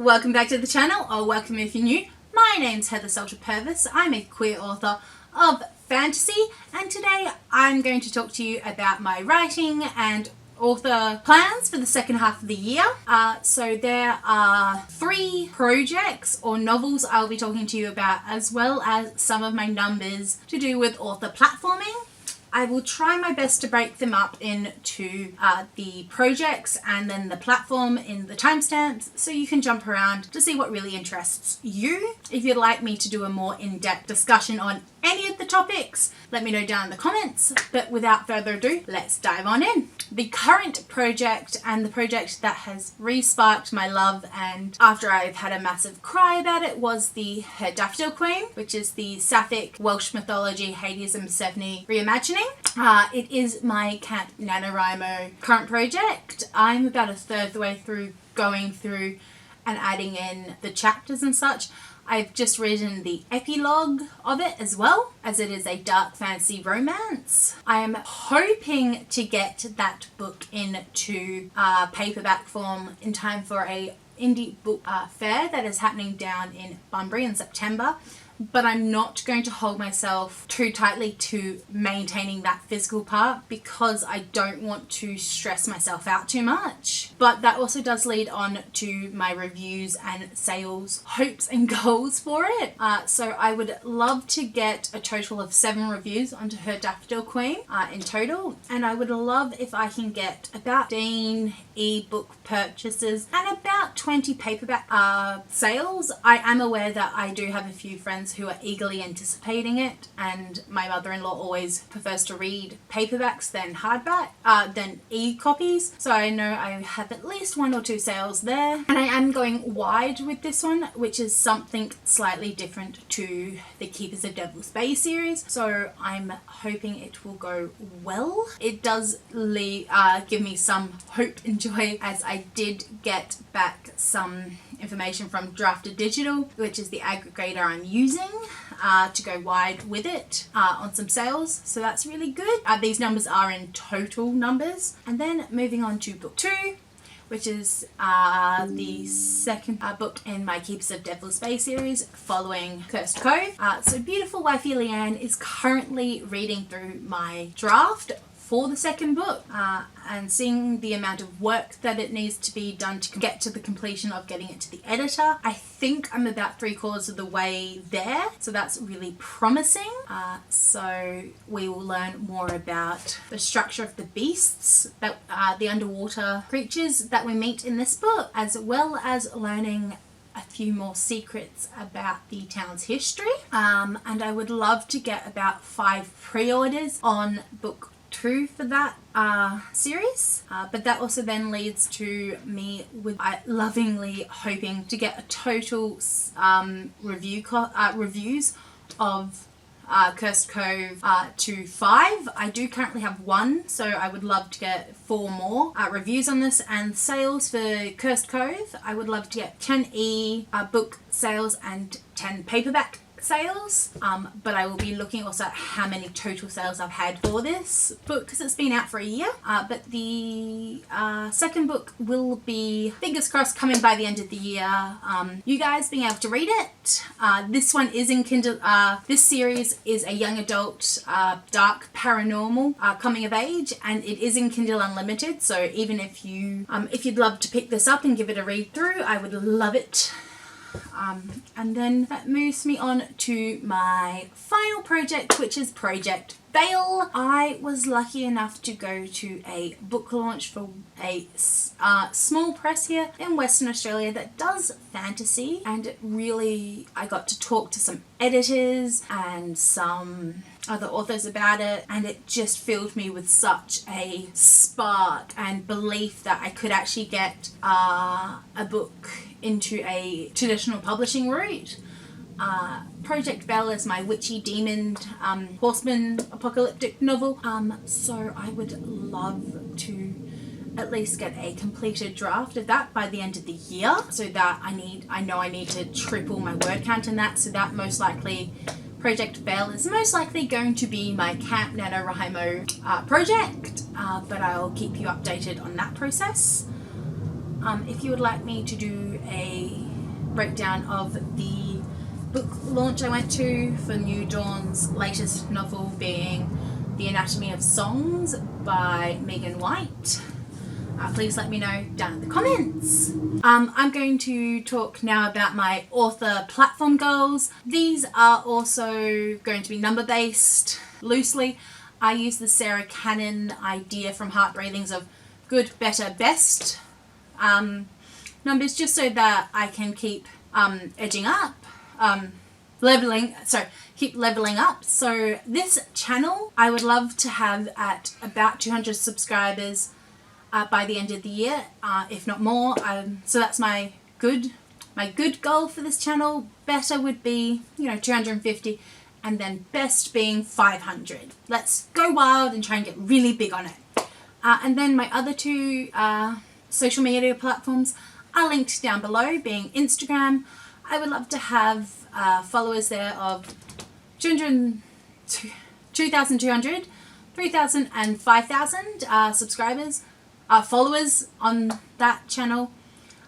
Welcome back to the channel, or welcome if you're new. My name's Heather Salter-Purves. I'm a queer author of fantasy, and today I'm going to talk to you about my writing and author plans for the second half of the year. So there are 3 projects or novels I'll be talking to you about, as well as some of my numbers to do with author platforming. I will try my best to break them up into the projects and then the platform in the timestamps, so you can jump around to see what really interests you. If you'd like me to do a more in-depth discussion on any of the topics, let me know down in the comments. But without further ado, let's dive on in. The current project, and the project that has re-sparked my love, and after I've had a massive cry about it, was the Daffodil Queen, which is the Sapphic Welsh mythology Hades and Persephone reimagining. It is my Camp NaNoWriMo current project. I'm about a third of the way through going through and adding in the chapters and such. I've just written the epilogue of it as well, as it is a dark fantasy romance. I am hoping to get that book into paperback form in time for a indie book fair that is happening down in Bunbury in September. But I'm not going to hold myself too tightly to maintaining that physical part, because I don't want to stress myself out too much. But that also does lead on to my reviews and sales hopes and goals for it. So I would love to get a total of 7 reviews onto her Daffodil Queen in total. And I would love if I can get about 15 ebook purchases and about 20 paperback sales. I am aware that I do have a few friends who are eagerly anticipating it, and my mother-in-law always prefers to read paperbacks than hardback, than e-copies. So I know I have at least 1 or 2 sales there. And I am going wide with this one, which is something slightly different to the Keepers of Devil's Bay series. So I'm hoping it will go well. It does give me some hope and joy, as I did get back some information from Drafted Digital, which is the aggregator I'm using to go wide with it on some sales. So that's really good. These numbers are in total numbers. And then moving on to book 2, which is the second book in my Keepers of Devil's Bay series, following Cursed Cove. So beautiful wifey Leanne is currently reading through my draft for the second book, and seeing the amount of work that it needs to be done to get to the completion of getting it to the editor. I think I'm about 3/4 of the way there, so that's really promising. So we will learn more about the structure of the beasts, that the underwater creatures that we meet in this book, as well as learning a few more secrets about the town's history. And I would love to get about 5 pre-orders on book 2 for that series, but that also then leads to me with lovingly hoping to get a total reviews of Cursed Cove to 5. I do currently have 1, so I would love to get 4 more reviews on this. And sales for Cursed Cove, I would love to get 10 book sales and 10 paperback sales, but I will be looking also at how many total sales I've had for this book, because it's been out for a year. But the second book will be, fingers crossed, coming by the end of the year. You guys being able to read it. This one is in Kindle. This series is a young adult dark paranormal coming of age, and it is in Kindle Unlimited. So even if you'd love to pick this up and give it a read through, I would love it. And then that moves me on to my final project, which is Project Veil. I was lucky enough to go to a book launch for a small press here in Western Australia that does fantasy, and I got to talk to some editors and some other authors about it, and it just filled me with such a spark and belief that I could actually get a book into a traditional publishing route. Project Veil is my witchy demon horseman apocalyptic novel, so I would love to at least get a completed draft of that by the end of the year, so that I know I need to triple my word count in that, so that most likely Project Veil is most likely going to be my Camp NaNoWriMo project, but I'll keep you updated on that process. If you would like me to do a breakdown of the book launch I went to for New Dawn's latest novel, being The Anatomy of Songs by Megan White. Please let me know down in the comments. I'm going to talk now about my author platform goals. These are also going to be number based loosely. I use the Sarah Cannon idea from Heart Breathings of good, better, best numbers, just so that I can keep edging up, keep leveling up. So this channel I would love to have at about 200 subscribers by the end of the year, if not more. So that's my good goal for this channel. Better would be, 250, and then best being 500. Let's go wild and try and get really big on it. And then my other two social media platforms are linked down below, being Instagram. I would love to have followers there of 2,200, 3,000 and 5,000 subscribers. Followers on that channel.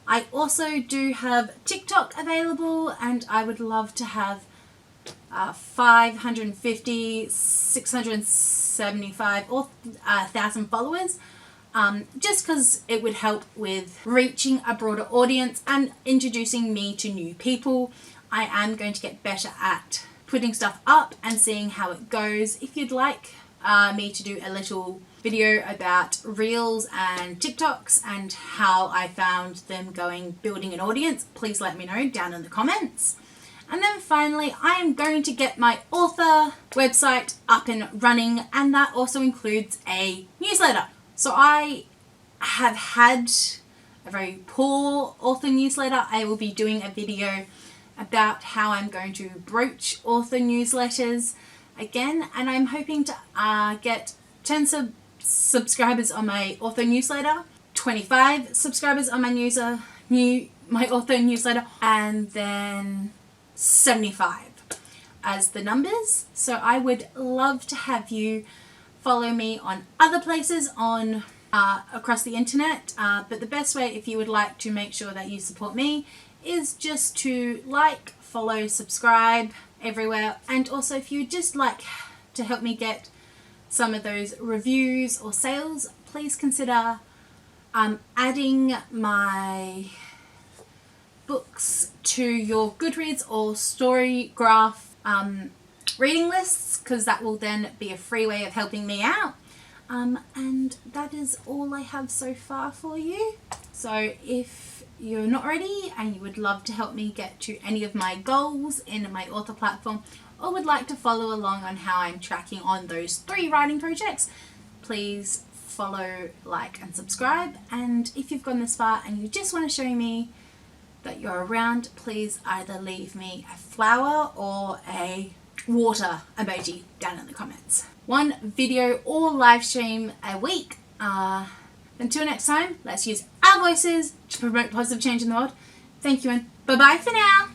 I also do have TikTok available, and I would love to have 550, 675 or 1,000 followers, just because it would help with reaching a broader audience and introducing me to new people. I am going to get better at putting stuff up and seeing how it goes. If you'd like me to do a little video about Reels and TikToks and how I found them building an audience, please let me know down in the comments. And then finally, I am going to get my author website up and running, and that also includes a newsletter. So I have had a very poor author newsletter. I will be doing a video about how I'm going to broach author newsletters again, and I'm hoping to get 10 subscribers on my author newsletter, 25 subscribers on my author newsletter, and then 75 as the numbers. So I would love to have you follow me on other places on across the internet, but the best way, if you would like to make sure that you support me, is just to like, follow, subscribe everywhere. And also, if you'd just like to help me get some of those reviews or sales, please consider adding my books to your Goodreads or Storygraph reading lists, because that will then be a free way of helping me out. And that is all I have so far for you. So if you're not ready and you would love to help me get to any of my goals in my author platform, or would like to follow along on how I'm tracking on those 3 writing projects, please follow, like and subscribe. And if you've gone this far and you just want to show me that you're around, please either leave me a flower or a water emoji down in the comments. 1 video or live stream a week. Until next time, let's use our voices to promote positive change in the world. Thank you, and bye-bye for now.